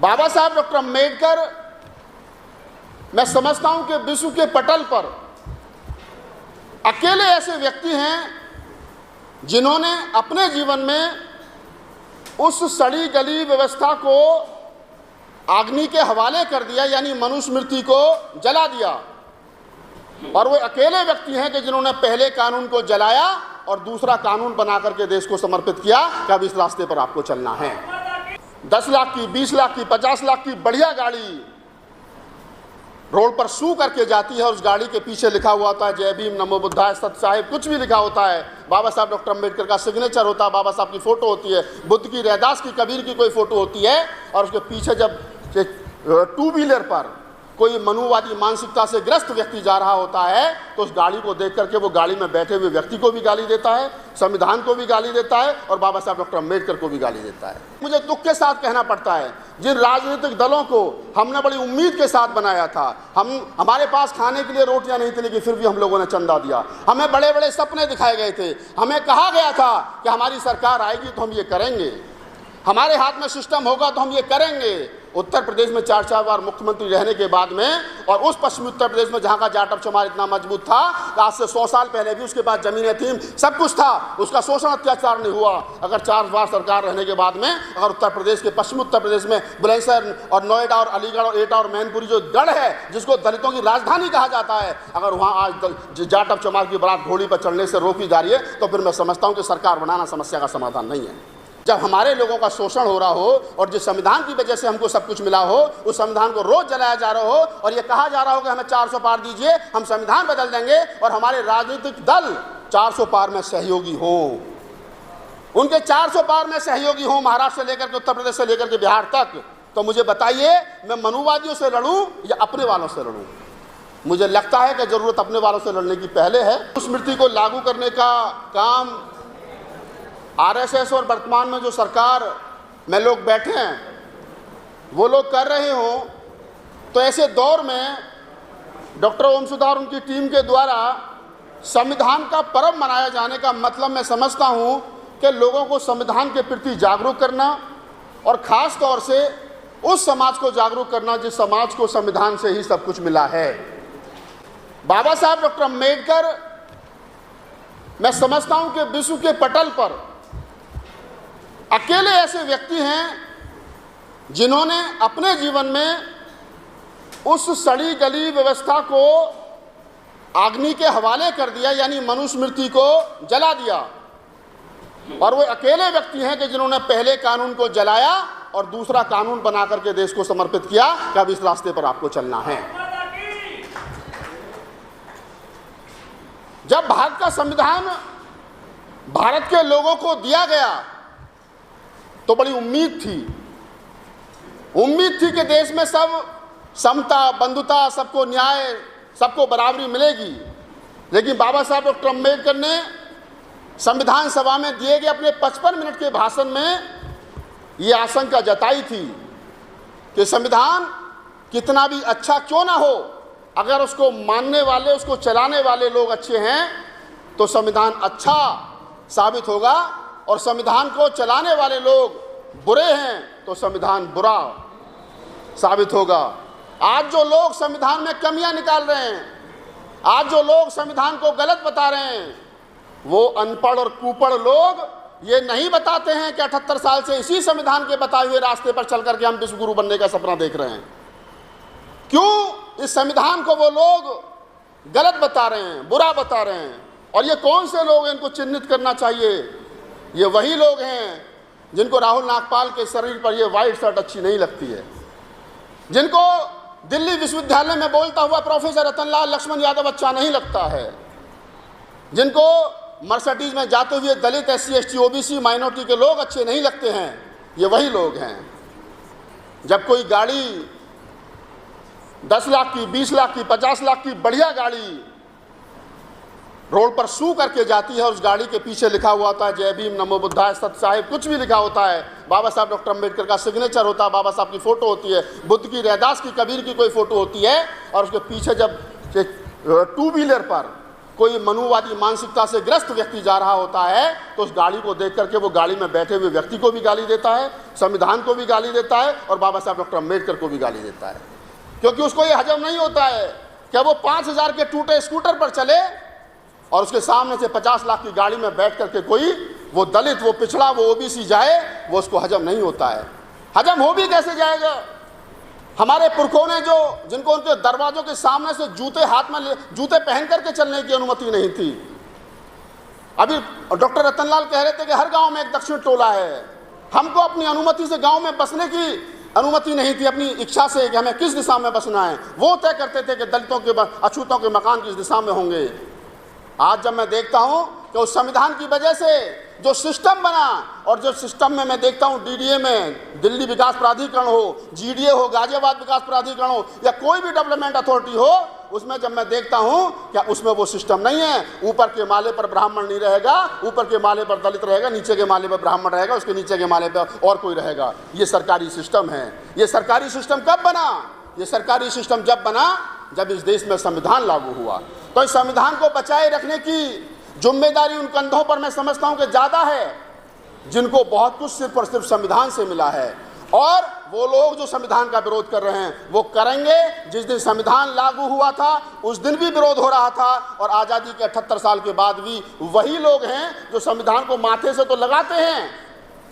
बाबा साहब डॉक्टर अम्बेडकर, मैं समझता हूं कि विश्व के पटल पर अकेले ऐसे व्यक्ति हैं जिन्होंने अपने जीवन में उस सड़ी गली व्यवस्था को अग्नि के हवाले कर दिया, यानी मनुस्मृति को जला दिया। और वो अकेले व्यक्ति हैं कि जिन्होंने पहले कानून को जलाया और दूसरा कानून बना करके देश को समर्पित किया कि अब इस रास्ते पर आपको चलना है। 10 लाख की, 20 लाख की, 50 लाख की बढ़िया गाड़ी रोड पर सू करके जाती है और उस गाड़ी के पीछे लिखा हुआ होता है जय भीम, नमो बुद्धाय, सत्य साहिब, कुछ भी लिखा होता है। बाबा साहब डॉक्टर अम्बेडकर का सिग्नेचर होता है, बाबा साहब की फ़ोटो होती है, बुद्ध की, रैदास की, कबीर की कोई फ़ोटो होती है। और उसके पीछे जब 2 व्हीलर पर कोई मनुवादी मानसिकता से ग्रस्त व्यक्ति जा रहा होता है तो उस गाड़ी को देख करके वो गाड़ी में बैठे हुए व्यक्ति को भी गाली देता है, संविधान को भी गाली देता है और बाबा साहब डॉक्टर अम्बेडकर को भी गाली देता है। मुझे दुख के साथ कहना पड़ता है, जिन राजनीतिक दलों को हमने बड़ी उम्मीद के साथ बनाया था, हमारे पास खाने के लिए रोटियां नहीं थी लेकिन फिर भी हम लोगों ने चंदा दिया, हमें बड़े बड़े सपने दिखाए गए थे, हमें कहा गया था कि हमारी सरकार आएगी तो हम ये करेंगे, हमारे हाथ में सिस्टम होगा तो हम ये करेंगे। उत्तर प्रदेश में 4 बार मुख्यमंत्री रहने के बाद में और उस पश्चिमी उत्तर प्रदेश में जहां का जाटव समाज इतना मजबूत था, आज से 100 साल पहले भी उसके पास जमीनें थी, सब कुछ था, उसका शोषण अत्याचार नहीं हुआ। अगर 4 बार सरकार रहने के बाद में अगर उत्तर प्रदेश के पश्चिमी उत्तर प्रदेश में बुलंदशहर और नोएडा और अलीगढ़ और एटा और मैनपुरी जो गढ़ है जिसको दलितों की राजधानी कहा जाता है, अगर वहाँ आज जाटव समाज की बारात घोड़ी पर चढ़ने से रोकी जा रही है तो फिर मैं समझता हूँ कि सरकार बनाना समस्या का समाधान नहीं है। जब हमारे लोगों का शोषण हो रहा हो और जिस संविधान की वजह से हमको सब कुछ मिला हो उस संविधान को रोज जलाया जा रहा हो और ये कहा जा रहा हो कि हमें 400 पार दीजिए, हम संविधान बदल देंगे और हमारे राजनीतिक दल 400 पार में सहयोगी हो, उनके 400 पार में सहयोगी हो, महाराष्ट्र से लेकर के उत्तर प्रदेश से लेकर के बिहार तक, तो मुझे बताइए मैं मनुवादियों से लड़ूं या अपने वालों से लड़ूं? मुझे लगता है कि जरूरत अपने वालों से लड़ने की पहले है। स्मृति को लागू करने का काम आरएसएस और वर्तमान में जो सरकार में लोग बैठे हैं वो लोग कर रहे हो, तो ऐसे दौर में डॉक्टर ओमसुधा और उनकी टीम के द्वारा संविधान का पर्व मनाया जाने का मतलब मैं समझता हूं कि लोगों को संविधान के प्रति जागरूक करना और ख़ास तौर से उस समाज को जागरूक करना जिस समाज को संविधान से ही सब कुछ मिला है। बाबा साहब डॉक्टर अम्बेडकर, मैं समझता हूं कि विश्व के पटल पर अकेले ऐसे व्यक्ति हैं जिन्होंने अपने जीवन में उस सड़ी गली व्यवस्था को अग्नि के हवाले कर दिया, यानी मनुस्मृति को जला दिया। और वो अकेले व्यक्ति हैं कि जिन्होंने पहले कानून को जलाया और दूसरा कानून बना करके देश को समर्पित किया कि अब इस रास्ते पर आपको चलना है। जब भारत का संविधान भारत के लोगों को दिया गया तो बड़ी उम्मीद थी कि देश में सब समता, बंधुता, सबको न्याय, सबको बराबरी मिलेगी। लेकिन बाबा साहब डॉक्टर अम्बेडकर ने संविधान सभा में दिए गए अपने 55 मिनट के भाषण में ये आशंका जताई थी कि संविधान कितना भी अच्छा क्यों ना हो, अगर उसको मानने वाले, उसको चलाने वाले लोग अच्छे हैं तो संविधान अच्छा साबित होगा, और संविधान को चलाने वाले लोग बुरे हैं तो संविधान बुरा साबित होगा। आज जो लोग संविधान में कमियां निकाल रहे हैं, आज जो लोग संविधान को गलत बता रहे हैं, वो अनपढ़ और कुपढ़ लोग ये नहीं बताते हैं कि 78 साल से इसी संविधान के बताए हुए रास्ते पर चल करके हम विश्व गुरु बनने का सपना देख रहे हैं। क्यों इस संविधान को वो लोग गलत बता रहे हैं, बुरा बता रहे हैं? और ये कौन से लोग हैं, इनको चिन्हित करना चाहिए। ये वही लोग हैं जिनको राहुल नागपाल के शरीर पर ये वाइट शर्ट अच्छी नहीं लगती है, जिनको दिल्ली विश्वविद्यालय में बोलता हुआ प्रोफेसर रतनलाल लक्ष्मण यादव अच्छा नहीं लगता है, जिनको मर्सिडीज में जाते हुए दलित, SC, ST, OBC माइनॉरिटी के लोग अच्छे नहीं लगते हैं, ये वही लोग हैं। जब कोई गाड़ी 10 लाख की, 20 लाख की, 50 लाख की बढ़िया गाड़ी रोड पर सू करके जाती है और उस गाड़ी के पीछे लिखा हुआ होता है जय भीम, नमो बुद्धाय, सत्य साहिब, कुछ भी लिखा होता है, बाबा साहब डॉक्टर अम्बेडकर का सिग्नेचर होता है, बाबा साहब की फ़ोटो होती है, बुद्ध की, रैदास की, कबीर की कोई फ़ोटो होती है, और उसके पीछे जब 2 व्हीलर पर कोई मनुवादी मानसिकता से ग्रस्त व्यक्ति जा रहा होता है तो उस गाड़ी को देख करके वो गाड़ी में बैठे हुए व्यक्ति को भी गाली देता है, संविधान को भी गाली देता है और बाबा साहब डॉक्टर अम्बेडकर को भी गाली देता है, क्योंकि उसको ये हजम नहीं होता है कि वो 5,000 के टूटे स्कूटर पर चले और उसके सामने से 50 लाख की गाड़ी में बैठ करके कोई वो दलित, वो पिछड़ा, वो ओबीसी जाए, वो उसको हजम नहीं होता है। हजम हो भी कैसे जाएगा? हमारे पुरखों ने जिनको उनके दरवाजों के सामने से जूते हाथ में जूते पहन करके चलने की अनुमति नहीं थी। अभी डॉक्टर रतनलाल कह रहे थे कि हर गांव में एक दक्षिण टोला है। हमको अपनी अनुमति से गांव में बसने की अनुमति नहीं थी, अपनी इच्छा से कि हमें किस दिशा में बसना है। वो तय करते थे कि दलितों के अछूतों के मकान किस दिशा में होंगे। आज जब मैं देखता हूं कि उस संविधान की वजह से जो सिस्टम बना और जो सिस्टम में मैं देखता हूं डीडीए में दिल्ली विकास प्राधिकरण हो, जीडीए हो, गाजियाबाद विकास प्राधिकरण हो या कोई भी डेवलपमेंट अथॉरिटी हो, उसमें जब मैं देखता हूं क्या उसमें वो सिस्टम नहीं है। ऊपर के माले पर ब्राह्मण नहीं रहेगा, ऊपर के माले पर दलित रहेगा, नीचे के माले पर ब्राह्मण रहेगा, उसके नीचे के माले पर और कोई रहेगा। ये सरकारी सिस्टम है। ये सरकारी सिस्टम कब बना? ये सरकारी सिस्टम जब बना जब इस देश में संविधान लागू हुआ। तो इस संविधान को बचाए रखने की जिम्मेदारी उन कंधों पर मैं समझता हूं कि ज्यादा है जिनको बहुत कुछ सिर्फ और सिर्फ संविधान से मिला है। और वो लोग जो संविधान का विरोध कर रहे हैं वो करेंगे। जिस दिन संविधान लागू हुआ था उस दिन भी विरोध हो रहा था और आज़ादी के 78 साल के बाद भी वही लोग हैं जो संविधान को माथे से तो लगाते हैं,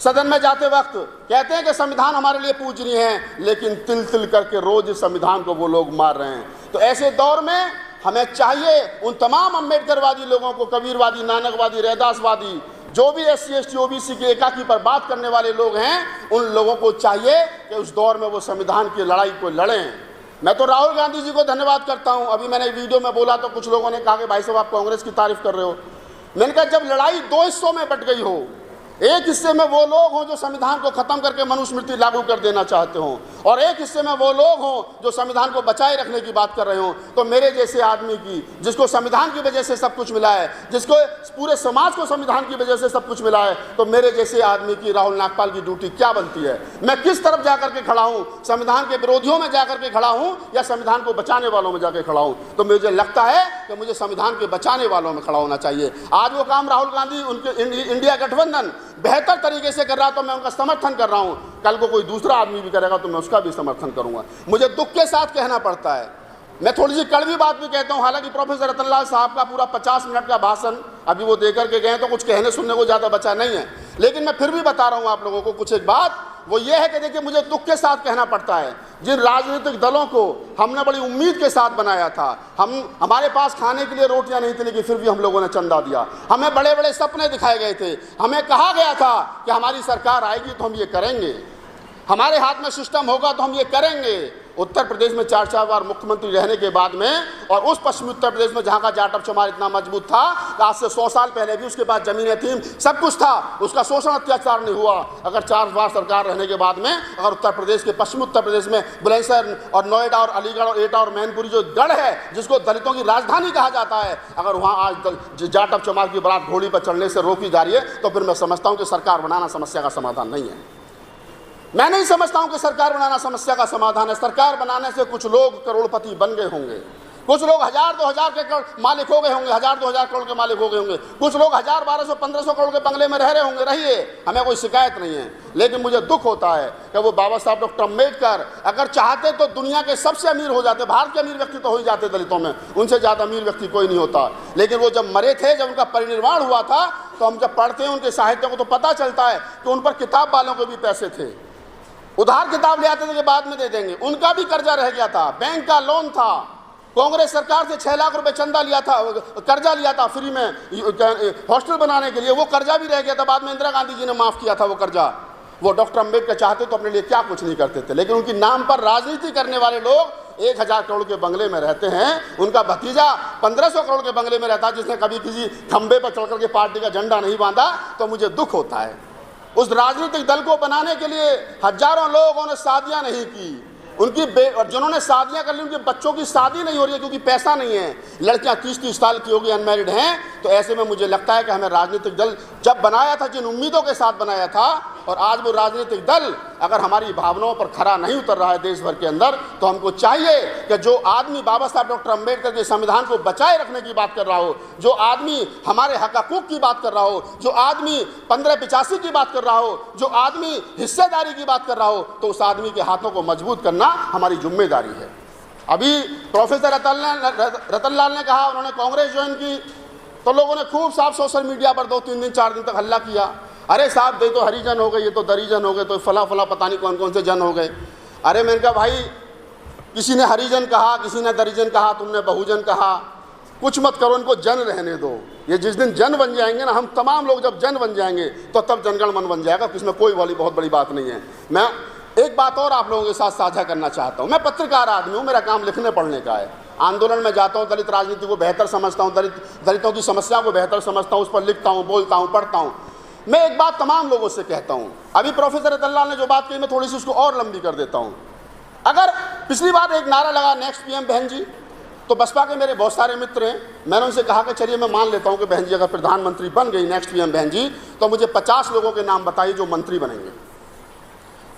सदन में जाते वक्त कहते हैं कि संविधान हमारे लिए पूजनीय है, लेकिन तिल तिल करके रोज इस संविधान को वो लोग मार रहे हैं। तो ऐसे दौर में हमें चाहिए उन तमाम अम्बेडकरवादी लोगों को, कबीरवादी, नानकवादी, रैदासवादी, जो भी SC ST OBC के एकाकी पर बात करने वाले लोग हैं, उन लोगों को चाहिए कि उस दौर में वो संविधान की लड़ाई को लड़ें। मैं तो राहुल गांधी जी को धन्यवाद करता हूं। अभी मैंने वीडियो में बोला तो कुछ लोगों ने कहा कि भाई साहब आप कांग्रेस की तारीफ कर रहे हो। मैंने कहा जब लड़ाई 2 हिस्सों में बट गई हो, एक हिस्से में वो लोग हों जो संविधान को खत्म करके मनुस्मृति लागू कर देना चाहते हों और एक हिस्से में वो लोग हों जो संविधान को बचाए रखने की बात कर रहे हों, तो मेरे जैसे आदमी की, जिसको संविधान की वजह से सब कुछ मिला है, जिसको पूरे समाज को संविधान की वजह से सब कुछ मिला है, तो मेरे जैसे आदमी की, राहुल नागपाल की ड्यूटी क्या बनती है? मैं किस तरफ जाकर के खड़ा हूं? संविधान के विरोधियों में जाकर के खड़ा हूं या संविधान को बचाने वालों में जाकर खड़ा हूं? तो मुझे लगता है कि मुझे संविधान के बचाने वालों में खड़ा होना चाहिए। आज वो काम राहुल गांधी, उनके इंडिया गठबंधन बेहतर तरीके से कर रहा तो मैं उनका समर्थन कर रहा हूं। कल को कोई दूसरा आदमी भी करेगा तो मैं उसका भी समर्थन करूंगा। मुझे दुख के साथ कहना पड़ता है, मैं थोड़ी सी कड़वी बात भी कहता हूं। हालांकि प्रोफेसर रतनलाल साहब का पूरा 50 मिनट का भाषण अभी वो देकर के गए तो कुछ कहने सुनने को ज़्यादा बचा नहीं है, लेकिन मैं फिर भी बता रहा हूं आप लोगों को कुछ एक बात। वो ये है कि देखिए, मुझे दुख के साथ कहना पड़ता है, जिन राजनीतिक दलों को हमने बड़ी उम्मीद के साथ बनाया था, हमारे पास खाने के लिए रोटियां नहीं थी, लेकिन फिर भी हम लोगों ने चंदा दिया। हमें बड़े बड़े सपने दिखाए गए थे, हमें कहा गया था कि हमारी सरकार आएगी तो हम ये करेंगे, हमारे हाथ में सिस्टम होगा तो हम ये करेंगे। उत्तर प्रदेश में 4 बार मुख्यमंत्री रहने के बाद में और उस पश्चिमी उत्तर प्रदेश में जहां का जाटव चमार इतना मजबूत था कि आज से 100 साल पहले भी उसके पास जमीनें थी, सब कुछ था, उसका शोषण अत्याचार नहीं हुआ। अगर 4 बार सरकार रहने के बाद में अगर उत्तर प्रदेश के पश्चिमी उत्तर प्रदेश में बुलंदशहर और नोएडा और अलीगढ़ और एटा और मैनपुरी जो गढ़ है जिसको दलितों की राजधानी कहा जाता है, अगर वहाँ आज जाटव चमार की बारात घोड़ी पर चढ़ने से रोकी जा रही है तो फिर मैं समझता हूँ कि सरकार बनाना समस्या का समाधान नहीं है। मैं नहीं समझता हूं कि सरकार बनाना समस्या का समाधान है। सरकार बनाने से कुछ लोग करोड़पति बन गए होंगे, कुछ लोग 1000-2000 के मालिक हो गए होंगे, 1000-2000 करोड़ के मालिक हो गए होंगे, कुछ लोग 1000, 1200-1500 करोड़ के बंगले में रह रहे होंगे, रहिए, हमें कोई शिकायत नहीं है। लेकिन मुझे दुख होता है कि वो बाबा साहब डॉक्टर अम्बेडकर अगर चाहते तो दुनिया के सबसे अमीर हो जाते, भारत के अमीर व्यक्ति तो हो ही जाते दलितों में, उनसे ज़्यादा अमीर व्यक्ति कोई नहीं होता। लेकिन वो जब मरे थे, जब उनका परिनिर्वाण हुआ था, तो हम जब पढ़ते हैं उनके साहित्य को तो पता चलता है कि उन पर किताब वालों को भी पैसे थे, उधार किताब ले आते थे कि बाद में दे देंगे। उनका भी कर्जा रह गया था, बैंक का लोन था, कांग्रेस सरकार से 6 लाख रुपए चंदा लिया था, कर्जा लिया था फ्री में हॉस्टल बनाने के लिए, वो कर्जा भी रह गया था। बाद में इंदिरा गांधी जी ने माफ किया था वो कर्जा। वो डॉक्टर अम्बेडकर चाहते तो अपने लिए क्या कुछ नहीं करते थे, लेकिन उनकी नाम पर राजनीति करने वाले लोग 1000 करोड़ के बंगले में रहते हैं। उनका भतीजा 1500 करोड़ के बंगले में रहता है, जिसने कभी किसी खंबे पर चढ़ करके पार्टी का झंडा नहीं बांधा। तो मुझे दुख होता है। उस राजनीतिक दल को बनाने के लिए हजारों लोगों ने शादियां नहीं की, उनकी जिन्होंने शादियां कर ली उनके बच्चों की शादी नहीं हो रही है क्योंकि पैसा नहीं है। लड़कियां 30-30 साल की होगी, अनमैरिड हैं। तो ऐसे में मुझे लगता है कि हमें राजनीतिक दल जब बनाया था, जिन उम्मीदों के साथ बनाया था और आज वो राजनीतिक दल अगर हमारी भावनाओं पर खरा नहीं उतर रहा है देश भर के अंदर, तो हमको चाहिए कि जो आदमी बाबा साहब डॉक्टर अम्बेडकर के संविधान को बचाए रखने की बात कर रहा हो, जो आदमी हमारे हक हकूक की बात कर रहा हो, जो आदमी 1585 की बात कर रहा हो, जो आदमी हिस्सेदारी की बात कर रहा हो, तो उस आदमी के हाथों को मजबूत करना हमारी जिम्मेदारी है। अभी प्रोफेसर रतनलाल ने कहा उन्होंने कांग्रेस ज्वाइन की, तो लोगों ने खूब साफ सोशल मीडिया पर 2-3 दिन 4 दिन तक हल्ला किया, अरे साहब ये तो हरिजन हो गए, ये तो दरिजन हो गए, तो फला फला पता नहीं कौन कौन से जन हो गए। अरे मैंने कहा भाई, किसी ने हरिजन कहा, किसी ने दरिजन कहा, तुमने बहुजन कहा, कुछ मत करो, इनको जन रहने दो। ये जिस दिन जन बन जाएंगे ना, हम तमाम लोग जब जन बन जाएंगे तो तब जनगण मन बन जाएगा, इसमें कोई वाली बहुत बड़ी बात नहीं है। मैं एक बात और आप लोगों के साथ साझा करना चाहता हूँ। मैं पत्रकार आदमी हूँ, मेरा काम लिखने पढ़ने का है, आंदोलन में जाता हूँ, दलित राजनीति को बेहतर समझता हूँ, दलितों की समस्या को बेहतर समझता हूँ, उस पर लिखता हूँ, बोलता हूँ, पढ़ता हूँ। मैं एक बात तमाम लोगों से कहता हूँ, अभी प्रोफेसर रतनलाल ने जो बात कही मैं थोड़ी सी उसको और लंबी कर देता हूँ। अगर पिछली बार एक नारा लगा नेक्स्ट पीएम बहन जी, तो बसपा के मेरे बहुत सारे मित्र हैं, मैंने उनसे कहा कि चलिए मैं मान लेता हूँ कि बहन जी अगर प्रधानमंत्री बन गई नेक्स्ट पीएम बहन जी, तो मुझे 50 लोगों के नाम बताइए जो मंत्री बनेंगे।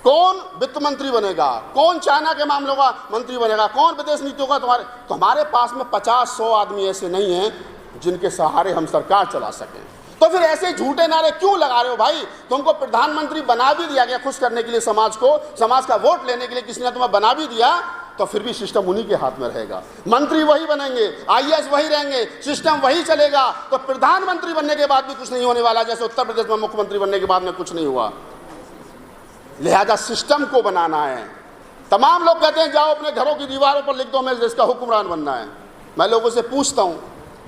कौन वित्त मंत्री बनेगा, कौन चाइना के मामलों का मंत्री बनेगा, कौन विदेश नीतियों का तो हमारे पास में 50-100 आदमी ऐसे नहीं हैं जिनके सहारे हम सरकार चला सकें। तो फिर ऐसे झूठे नारे क्यों लगा रहे हो भाई? तुमको प्रधानमंत्री बना भी दिया गया खुश करने के लिए समाज को, समाज का वोट लेने के लिए किसी ने तुम्हें बना भी दिया, तो फिर भी सिस्टम उन्हीं के हाथ में रहेगा। मंत्री वही बनेंगे, आईएएस वही रहेंगे, सिस्टम वही चलेगा। तो प्रधानमंत्री बनने के बाद भी कुछ नहीं होने वाला, जैसे उत्तर प्रदेश में मुख्यमंत्री बनने के बाद में कुछ नहीं हुआ। लिहाजा सिस्टम को बनाना है। तमाम लोग कहते हैं जाओ अपने घरों की दीवारों पर लिख दो मैं देश का हुक्मरान बनना है। मैं लोगों से पूछता हूँ,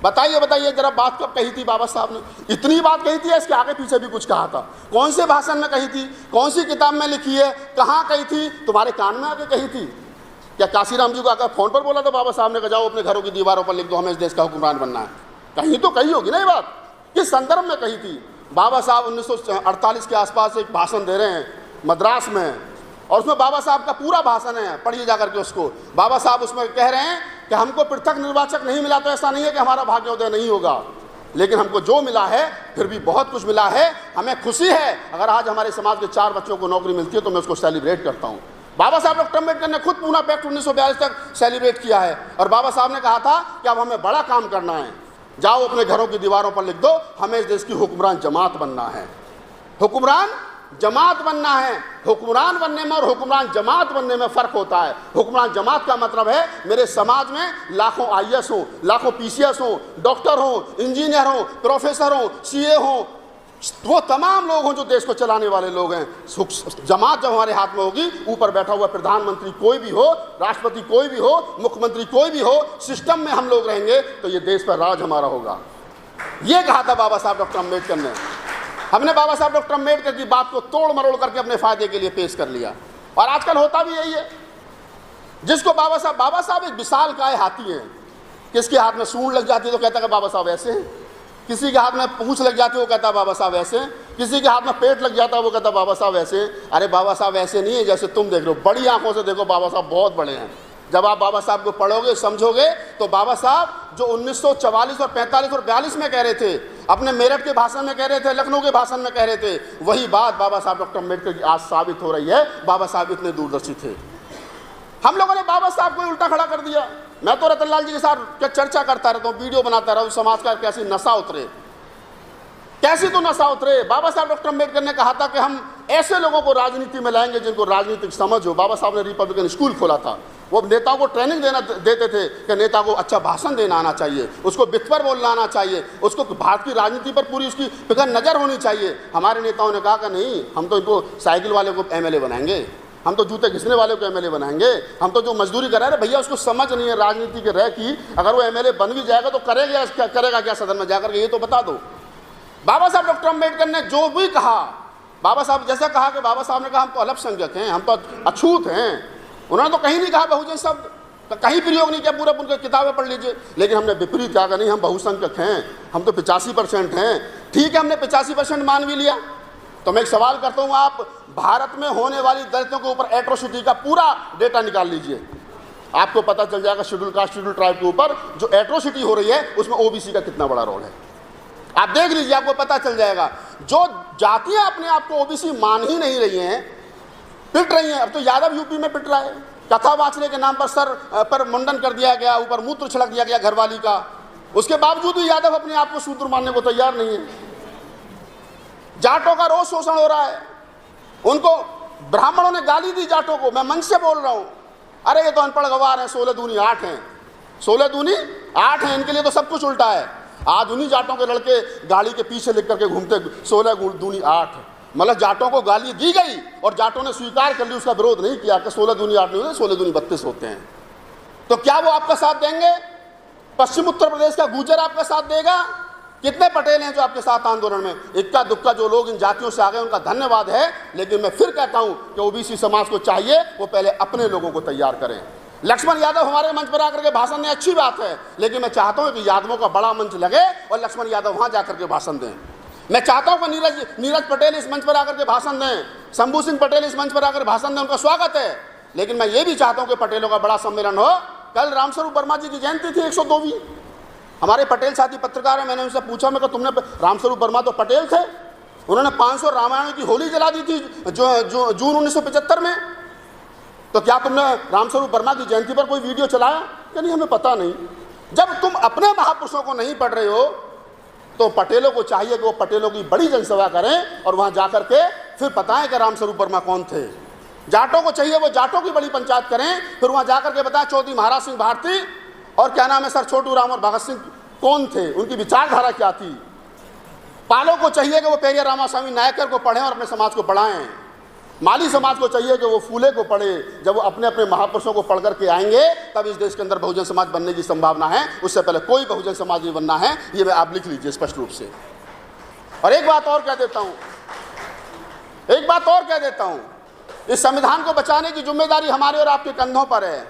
बताइए जरा बात कब कही थी बाबा साहब ने? इतनी बात कही थी या इसके आगे पीछे भी कुछ कहा था? कौन से भाषण में कही थी, कौन सी किताब में लिखी है, कहाँ कही थी? तुम्हारे कान में आके कही थी क्या? काशीराम जी को आकर फोन पर बोला था बाबा साहब ने, जाओ अपने घरों की दीवारों पर लिख दो हमें इस देश का हुक्मरान बनना है? कहीं तो कही होगी ना ये बात। किस संदर्भ में कही थी? बाबा साहब 1948 के आसपास एक भाषण दे रहे हैं मद्रास में, और उसमें बाबा साहब का पूरा भाषण है, पढ़िए जाकर के उसको। बाबा साहब उसमें कह रहे हैं कि हमको पृथक निर्वाचक नहीं मिला तो ऐसा नहीं है कि हमारा भाग्योदय नहीं होगा, लेकिन हमको जो मिला है फिर भी बहुत कुछ मिला है। हमें खुशी है अगर आज हमारे समाज के 4 बच्चों को नौकरी मिलती है तो मैं उसको सेलिब्रेट करता हूँ। बाबा साहब डॉक्टर अम्बेडकर ने खुद पूना पैक्ट 1942 तक सेलिब्रेट किया है, और बाबा साहब ने कहा था कि अब हमें बड़ा काम करना है, जाओ अपने घरों की दीवारों पर लिख दो हमें इस देश की हुक्मरान जमात बनना है। हुक्मरान जमात बनना है। हुक्मरान बनने में और हुक्मरान जमात बनने में फ़र्क होता है। हुक्मरान जमात का मतलब है मेरे समाज में लाखों आईएएस हो, लाखों पीसीएस हो, डॉक्टर हो, इंजीनियर हो, प्रोफेसर हो, सीए हो, वो तमाम लोग हों जो देश को चलाने वाले लोग हैं। जमात जब हमारे हाथ में होगी, ऊपर बैठा हुआ प्रधानमंत्री कोई भी हो, राष्ट्रपति कोई भी हो, मुख्यमंत्री कोई भी हो, सिस्टम में हम लोग रहेंगे तो ये देश पर राज हमारा होगा। ये कहा था बाबा साहब डॉक्टर अम्बेडकर ने। हमने बाबा साहब डॉक्टर अम्बेडकर की बात को तोड़ मरोड़ करके अपने फायदे के लिए पेश कर लिया, और आजकल होता भी यही है। जिसको बाबा साहब एक विशाल काय हाथी हैं। किसके हाथ में सूंड लग जाती है तो कहता है बाबा साहब ऐसे हैं, किसी के हाथ में पूंछ लग जाती है वो कहता है बाबा साहब ऐसे हैं, किसी के हाथ में पेट लग जाता है वो कहता है बाबा साहब ऐसे हैं। अरे बाबा साहब ऐसे नहीं है जैसे तुम देख रहे हो, बड़ी आंखों से देखो, बाबा साहब बहुत बड़े हैं। जब आप बाबा साहब को पढ़ोगे समझोगे तो बाबा साहब जो 1944 और 45 और 42 में कह रहे थे, अपने मेरठ के भाषण में कह रहे थे, लखनऊ के भाषण में कह रहे थे, वही बात बाबा साहब डॉक्टर अम्बेडकर की आज साबित हो रही है। बाबा साहब इतने दूरदर्शी थे। हम लोगों ने बाबा साहब को उल्टा खड़ा कर दिया। मैं तो रतनलाल जी के साथ चर्चा करता रहता हूँ, वीडियो बनाता रहता हूँ, समाज का कैसी नशा उतरे, कैसी तो नशा उतरे। बाबा साहब डॉक्टर अम्बेडकर ने कहा था कि हम ऐसे लोगों को राजनीति में लाएंगे जिनको राजनीतिक समझ हो। बाबा साहब ने रिपब्लिकन स्कूल खोला था, वो नेताओं को ट्रेनिंग देते थे कि नेता को अच्छा भाषण देना आना चाहिए, उसको बित पर बोलना आना चाहिए, उसको भारत की राजनीति पर पूरी उसकी फिक्र नज़र होनी चाहिए। हमारे नेताओं ने कहा कि नहीं, हम तो इनको साइकिल वाले को एमएलए बनाएंगे, हम तो जूते घिसने वाले को एमएलए बनाएंगे, हम तो जो मजदूरी करा रहे भैया उसको समझ नहीं है राजनीति के रह की, अगर वो एमएलए बन भी जाएगा तो करेगा क्या सदन में जाकर के, ये तो बता दो। बाबा साहब डॉक्टर अम्बेडकर ने जो भी कहा, बाबा साहब जैसा कहा कि बाबा साहब ने कहा हम तो अल्पसंख्यक हैं, हम तो अछूत हैं, उन्होंने तो कहीं नहीं कहा बहुजन शब्द, कहीं प्रयोग नहीं किया, पूरा उनकी किताबें पढ़ लीजिए। लेकिन हमने विपरीत कहा कि नहीं हम बहुसंख्यक हैं, हम तो 85% हैं। ठीक है, हमने 85% मान भी लिया। तो मैं एक सवाल करता हूँ, आप भारत में होने वाली दलितों के ऊपर एट्रोसिटी का पूरा डेटा निकाल लीजिए, आपको पता चल जाएगा शेड्यूल कास्ट शेड्यूल ट्राइब के ऊपर जो एट्रोसिटी हो रही है उसमें ओबीसी का कितना बड़ा रोल है। आप देख लीजिए, आपको पता चल जाएगा। जो जातियां अपने आप को ओबीसी मान ही नहीं रही हैं, पिट रही हैं। अब तो यादव यूपी में पिट रहा है, कथा वाचने के नाम पर सर पर मुंडन कर दिया गया, ऊपर मूत्र छिड़क दिया गया घरवाली का। उसके बावजूद भी यादव अपने आप को शूद्र मानने को तैयार नहीं है। जाटों का रोज शोषण हो रहा है। उनको ब्राह्मणों ने गाली दी जाटों को, मैं मंच से बोल रहा हूं। अरे ये तो अनपढ़ गवार हैं, 16 दूनी 8 हैं, 16 दूनी 8 हैं, इनके लिए तो सब कुछ उल्टा है। आज उन्हीं जाटों के लड़के गाड़ी के पीछे लिख करके घूमते 16 दूनी 8। मतलब जाटों को गाली दी गई और जाटों ने स्वीकार कर ली, उसका विरोध नहीं किया कि 16 दूनी 8 नहीं होते, 16 दूनी 32 होते हैं। तो क्या वो आपका साथ देंगे? पश्चिम उत्तर प्रदेश का गुर्जर आपका साथ देगा? कितने पटेल हैं जो आपके साथ आंदोलन में? इक्का दुक्का जो लोग इन जातियों से आ गए उनका धन्यवाद है, लेकिन मैं फिर कहता हूं कि ओबीसी समाज को चाहिए वो पहले अपने लोगों को तैयार करें। लक्ष्मण यादव हमारे मंच पर आकर के भाषण दें, अच्छी बात है, लेकिन मैं चाहता हूं कि यादवों का बड़ा मंच लगे और लक्ष्मण यादव वहां जाकर के भाषण दें। मैं चाहता हूं कि नीरज पटेल इस मंच पर आकर के भाषण दें, शंभू सिंह पटेल इस मंच पर आकर भाषण दें, उनका स्वागत है। लेकिन मैं ये भी चाहता हूं कि पटेलों का बड़ा सम्मेलन हो। कल रामस्वरूप वर्मा जी की जयंती थी 102वीं। हमारे पटेल साथी पत्रकार हैं, मैंने उनसे पूछा, मैं तुमने रामस्वरूप वर्मा तो पटेल थे, उन्होंने 500 रामायण की होली जला दी थी जो जून 1975 में, तो क्या तुमने रामस्वरूप वर्मा की जयंती पर कोई वीडियो चलाया? कि नहीं, हमें पता नहीं। जब तुम अपने महापुरुषों को नहीं पढ़ रहे हो तो पटेलों को चाहिए कि वो पटेलों की बड़ी जनसभा करें और वहां जाकर के फिर बताएं कि रामस्वरूप वर्मा कौन थे। जाटों को चाहिए वो जाटों की बड़ी पंचायत करें, फिर वहां जाकर के बताएं चौधरी महाराज सिंह भारती और क्या नाम है सर छोटू राम और भगत सिंह कौन थे, उनकी विचारधारा क्या थी। पालों को चाहिए कि वो पेरिया रामास्वामी नायकर को पढ़ें और अपने समाज को पढ़ाएं। माली समाज को चाहिए कि वो फूले को पढ़े। जब वो अपने अपने महापुरुषों को पढ़ करके आएंगे तब इस देश के अंदर बहुजन समाज बनने की संभावना है। उससे पहले कोई बहुजन समाज नहीं बनना है, ये मैं आप लिख लीजिए स्पष्ट रूप से। और एक बात और कह देता हूं, इस संविधान को बचाने की जिम्मेदारी हमारे और आपके कंधों पर है।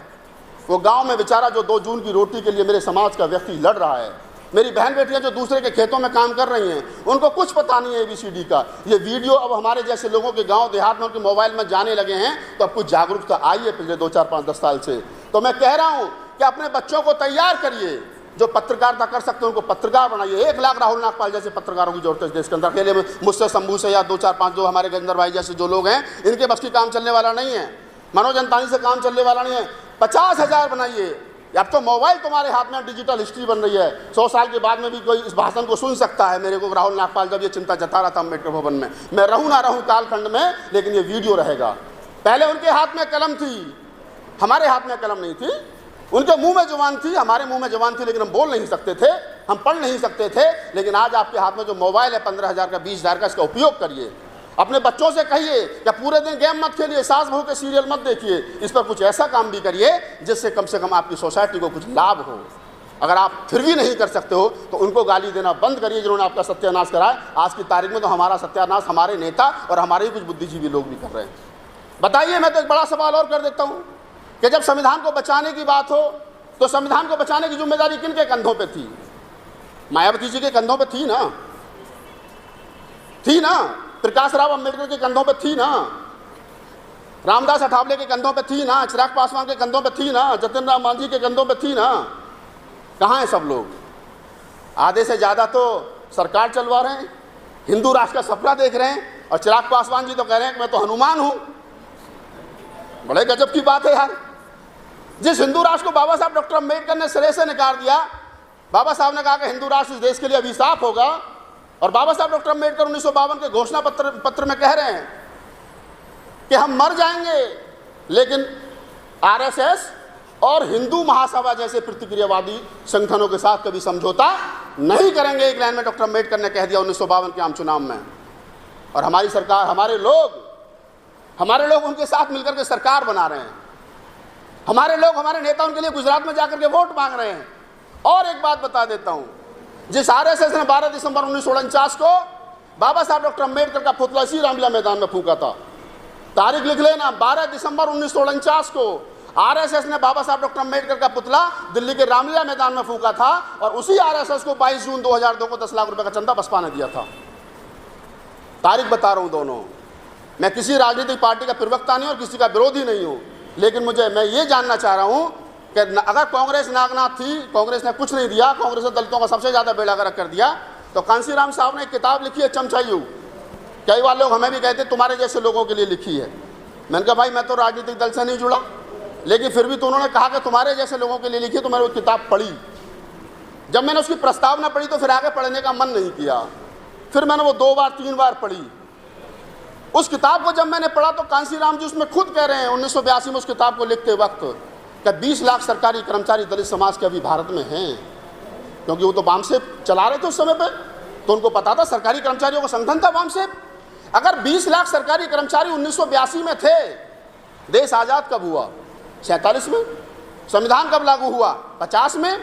वो गांव में बेचारा जो 2 जून की रोटी के लिए मेरे समाज का व्यक्ति लड़ रहा है, मेरी बहन बेटियां जो दूसरे के खेतों में काम कर रही हैं, उनको कुछ पता नहीं है ABCD का। ये वीडियो अब हमारे जैसे लोगों के गांव देहात में उनके मोबाइल में जाने लगे हैं, तो अब कुछ जागरूकता आई है पिछले 2, 4, 5, 10 साल से। तो मैं कह रहा हूं कि अपने बच्चों को तैयार करिए, जो पत्रकारिता कर सकते हैं उनको पत्रकार बनाइए। 1 लाख राहुल नागपाल जैसे पत्रकारों की जरूरत है इस देश के अंदर। अकेले मुझसे शंभू से या 2, 4, 5 जो हमारे गजेंद्र भाई जैसे जो लोग हैं, इनके बस की काम चलने वाला नहीं है। मनोज अंतानी से काम चलने वाला नहीं है। 50,000 बनाइए। अब तो मोबाइल तुम्हारे हाथ में डिजिटल हिस्ट्री बन रही है। 100 साल के बाद में भी कोई इस भाषण को सुन सकता है। मेरे को राहुल नागपाल जब ये चिंता जता रहा था अम्बेडकर भवन में, मैं रहूं ना रहूं कालखंड में, लेकिन ये वीडियो रहेगा। पहले उनके हाथ में कलम थी, हमारे हाथ में कलम नहीं थी। उनके मुंह में जुबान थी, हमारे मुंह में जुबान थी, लेकिन हम बोल नहीं सकते थे, हम पढ़ नहीं सकते थे। लेकिन आज आपके हाथ में जो मोबाइल है 15,000 का, 20,000 का, इसका उपयोग करिए। अपने बच्चों से कहिए कि पूरे दिन गेम मत खेलिए, सास बहू के सीरियल मत देखिए, इस पर कुछ ऐसा काम भी करिए जिससे कम से कम आपकी सोसाइटी को कुछ लाभ हो। अगर आप फिर भी नहीं कर सकते हो तो उनको गाली देना बंद करिए जिन्होंने आपका सत्यानाश कराया। आज की तारीख में तो हमारा सत्यानाश हमारे नेता और हमारे ही कुछ बुद्धिजीवी लोग भी कर रहे हैं। बताइए, मैं तो एक बड़ा सवाल और कर देता हूँ कि जब संविधान को बचाने की बात हो तो संविधान को बचाने की जिम्मेदारी किनके कंधों पर थी? मायावती जी के कंधों पर थी ना, प्रकाश राव अम्बेडकर के कंधों पे थी ना, रामदास अठावले के कंधों पे थी ना, चिराग पासवान के कंधों पे थी ना, जतिन राम मांझी के कंधों पे थी ना। कहाँ हैं सब लोग? आधे से ज़्यादा तो सरकार चलवा रहे हैं, हिंदू राष्ट्र का सपना देख रहे हैं, और चिराग पासवान जी तो कह रहे हैं कि मैं तो हनुमान हूँ। बड़े गजब की बात है यार। जिस हिंदू राष्ट्र को बाबा साहब डॉक्टर अम्बेडकर ने सिरे से नकार दिया, बाबा साहब ने कहा कि हिंदू राष्ट्र इस देश के लिए अभिशाप होगा, और बाबा साहब डॉक्टर अम्बेडकर 1952 के घोषणा पत्र में कह रहे हैं कि हम मर जाएंगे लेकिन RSS और हिंदू महासभा जैसे प्रतिक्रियावादी संगठनों के साथ कभी समझौता नहीं करेंगे। एक लाइन में डॉक्टर अम्बेडकर ने कह दिया 1952 के आम चुनाव में। और हमारी सरकार, हमारे लोग उनके साथ मिलकर के सरकार बना रहे हैं। हमारे लोग, हमारे नेता उनके लिए गुजरात में जाकर के वोट मांग रहे हैं। और एक बात बता देता हूं, जिस RSS ने 12 दिसंबर 1949 को बाबा साहब डॉक्टर अम्बेडकर का पुतला इसी रामलीला मैदान में फूंका था, तारीख लिख लेना, 12 दिसंबर 1949 को RSS ने बाबा साहब डॉक्टर अम्बेडकर का पुतला दिल्ली के रामलीला मैदान में फूंका था, और उसी RSS को 22 जून 2002 को 10 लाख रुपए का चंदा बसपा ने दिया था। तारीख बता रहा हूं दोनों। मैं किसी राजनीतिक पार्टी का प्रवक्ता नहीं और किसी का विरोधी नहीं हूं, लेकिन मैं ये जानना चाह रहा हूं कि अगर कांग्रेस नागनाथ थी, कांग्रेस ने कुछ नहीं दिया, कांग्रेस ने दलितों का सबसे ज़्यादा बेड़ा गर्क कर दिया, तो कांसीराम साहब ने एक किताब लिखी है चमचा युग। कई बार लोग हमें भी कहते तुम्हारे जैसे लोगों के लिए लिखी है। मैंने कहा भाई मैं तो राजनीतिक दल से नहीं जुड़ा, लेकिन फिर भी तो उन्होंने कहा कि तुम्हारे जैसे लोगों के लिए लिखी है, तो मैंने वो किताब पढ़ी। जब मैंने उसकी प्रस्तावना पढ़ी तो फिर आगे पढ़ने का मन नहीं किया, फिर मैंने वो 2 बार 3 बार पढ़ी। उस किताब को जब मैंने पढ़ा तो कांसीराम जी उसमें खुद कह रहे हैं 1982 में उस किताब को लिखते वक्त कि 20 लाख सरकारी कर्मचारी दलित समाज के अभी भारत में हैं, क्योंकि वो तो वामसेप चला रहे थे उस समय पे, तो उनको पता था सरकारी कर्मचारियों का संगठन था वामसेप। अगर 20 लाख सरकारी कर्मचारी 1982 में थे, देश आज़ाद कब हुआ? 47 में। संविधान कब लागू हुआ? 50 में।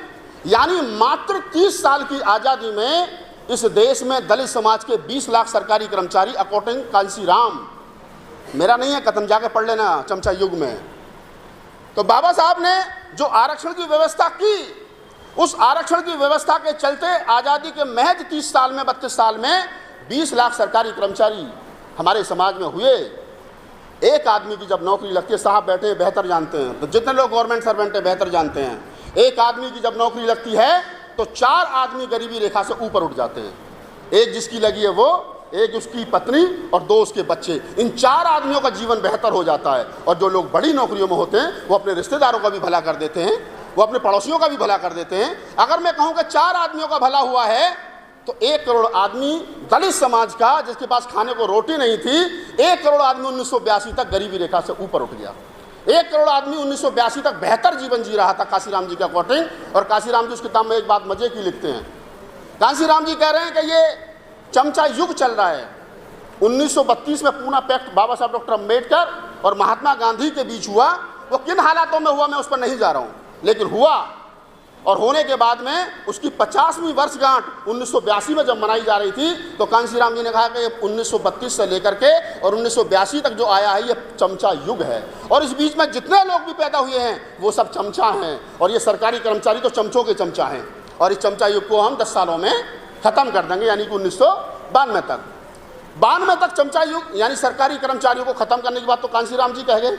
यानी मात्र 30 साल की आज़ादी में इस देश में दलित समाज के 20 लाख सरकारी कर्मचारी, अकॉर्डिंग कांसीराम, मेरा नहीं है, कदम जाके पढ़ लेना चमचा युग में। तो बाबा साहब ने जो आरक्षण की व्यवस्था की, उस आरक्षण की व्यवस्था के चलते आज़ादी के महज 30 साल में, 32 साल में 20 लाख सरकारी कर्मचारी हमारे समाज में हुए। एक आदमी की जब नौकरी लगती है, साहब बैठे हैं बेहतर जानते हैं, तो जितने लोग गवर्नमेंट सर्वेंट है बेहतर जानते हैं, एक आदमी की जब नौकरी लगती है तो 4 आदमी गरीबी रेखा से ऊपर उठ जाते हैं। एक जिसकी लगी है वो, एक उसकी पत्नी और 2 उसके बच्चे। इन 4 आदमियों का जीवन बेहतर हो जाता है। और जो लोग बड़ी नौकरियों में होते हैं वो अपने रिश्तेदारों का भी भला कर देते हैं, वो अपने पड़ोसियों का भी भला कर देते हैं। अगर मैं कहूँ कि 4 आदमियों का भला हुआ है तो 1 करोड़ आदमी दलित समाज का, जिसके पास खाने को रोटी नहीं थी, 1 करोड़ आदमी 1982 तक गरीबी रेखा से ऊपर उठ गया। 1 करोड़ आदमी 1982 तक बेहतर जीवन जी रहा था कांसीराम जी का अकॉर्डिंग। और कांसीराम जी उस किताब में एक बात मजे की लिखते हैं। कांसीराम जी कह रहे हैं कि ये चमचा युग चल रहा है। 1932 में पूना पैक्ट बाबा साहब डॉक्टर अम्बेडकर और महात्मा गांधी के बीच हुआ। वो किन हालातों में हुआ मैं उस पर नहीं जा रहा हूँ, लेकिन हुआ। और होने के बाद में उसकी 50वीं वर्षगांठ 1982 में जब मनाई जा रही थी, तो कांसीराम जी ने कहा कि 1932 से लेकर के और 1982 तक जो आया है ये चमचा युग है। और इस बीच में जितने लोग भी पैदा हुए हैं वो सब चमचा हैं, और ये सरकारी कर्मचारी तो चमचों के चमचा हैं। और इस चमचा युग को हम 10 सालों में ख़त्म कर देंगे, यानी कि 1992 तक। 92 तक चमचा युग यानी सरकारी कर्मचारियों को ख़त्म करने की बात तो कांसीराम जी कह गए।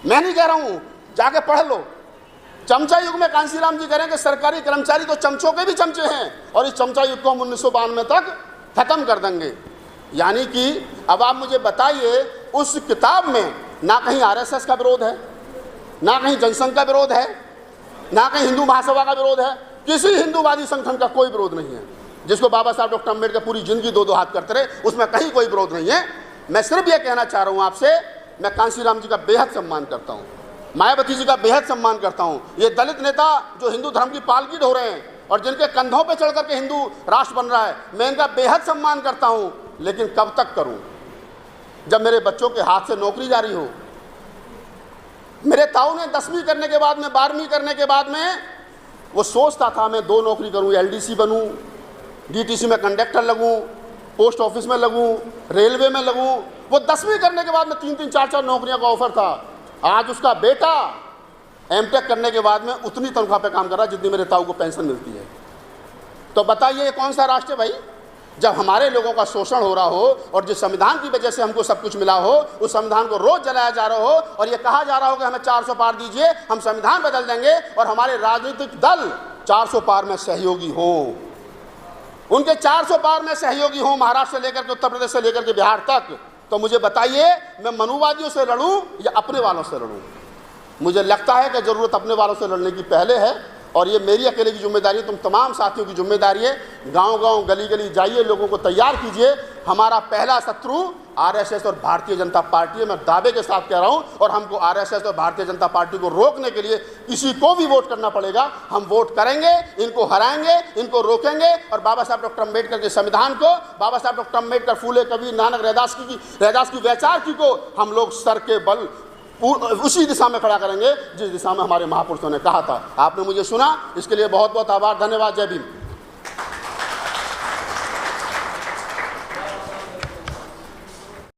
मैं नहीं कह रहा हूँ, जाके पढ़ लो। चमचा युग में कांसीराम जी कह रहे हैं कि सरकारी कर्मचारी तो चमचों के भी चमचे हैं, और इस चमचा युग को हम 1992 तक ख़त्म कर देंगे। यानी कि अब आप मुझे बताइए, उस किताब में ना कहीं आरएसएस का विरोध है, ना कहीं जनसंघ का विरोध है, ना कहीं हिंदू महासभा का विरोध है, किसी हिंदूवादी संगठन का कोई विरोध नहीं है। जिसको बाबा साहब डॉक्टर अम्बेडकर पूरी जिंदगी 2-2 हाथ करते रहे, उसमें कहीं कोई विरोध नहीं है। मैं सिर्फ ये कहना चाह रहा हूँ आपसे, मैं कांसीराम जी का बेहद सम्मान करता हूँ, मायावती जी का बेहद सम्मान करता हूँ। ये दलित नेता जो हिंदू धर्म की पालकी ढो रहे हैं और जिनके कंधों पे चढ़ करके हिंदू राष्ट्र बन रहा है, मैं इनका बेहद सम्मान करता हूँ। लेकिन कब तक करूँ? जब मेरे बच्चों के हाथ से नौकरी जारी हो। मेरे ताऊ ने 10वीं करने के बाद में, 12वीं करने के बाद में वो सोचता था मैं 2 नौकरी करूँ, एलडीसी बनूँ, डीटीसी में कंडक्टर लगूँ, पोस्ट ऑफिस में लगूँ, रेलवे में लगूँ। वो 10वीं करने के बाद में 3-3, 4-4 नौकरियों का ऑफर था। आज उसका बेटा एमटेक करने के बाद में उतनी तनख्वाह पे काम कर रहा है जितनी मेरे ताऊ को पेंशन मिलती है। तो बताइए ये कौन सा राष्ट्र है भाई? जब हमारे लोगों का शोषण हो रहा हो और जिस संविधान की वजह से हमको सब कुछ मिला हो, उस संविधान को रोज जलाया जा रहा हो और ये कहा जा रहा हो कि हमें 400 पार दीजिए, हम संविधान बदल देंगे, और हमारे राजनीतिक दल 400 पार में सहयोगी हो, उनके 400 पार में सहयोगी हो, महाराष्ट्र से लेकर के उत्तर प्रदेश से लेकर के बिहार तक। तो मुझे बताइए, मैं मनुवादियों से लड़ूं या अपने वालों से लड़ूं? मुझे लगता है कि ज़रूरत अपने वालों से लड़ने की पहले है, और ये मेरी अकेले की जिम्मेदारी है, तुम तमाम साथियों की जिम्मेदारी है। गांव-गांव, गली-गली जाइए, लोगों को तैयार कीजिए। हमारा पहला शत्रु आरएसएस और भारतीय जनता पार्टी है, मैं दावे के साथ कह रहा हूं। और हमको आरएसएस और भारतीय जनता पार्टी को रोकने के लिए किसी को भी वोट करना पड़ेगा। हम वोट करेंगे, इनको हराएंगे, इनको रोकेंगे, और बाबा साहब डॉक्टर अम्बेडकर के संविधान को, बाबा साहब डॉक्टर अम्बेडकर, फूले कबीर, नानक, रैदास की वैचारिकी को हम लोग सर के बल उसी दिशा में खड़ा करेंगे जिस दिशा में हमारे महापुरुषों ने कहा था। आपने मुझे सुना, इसके लिए बहुत बहुत आभार, धन्यवाद। जय भीम।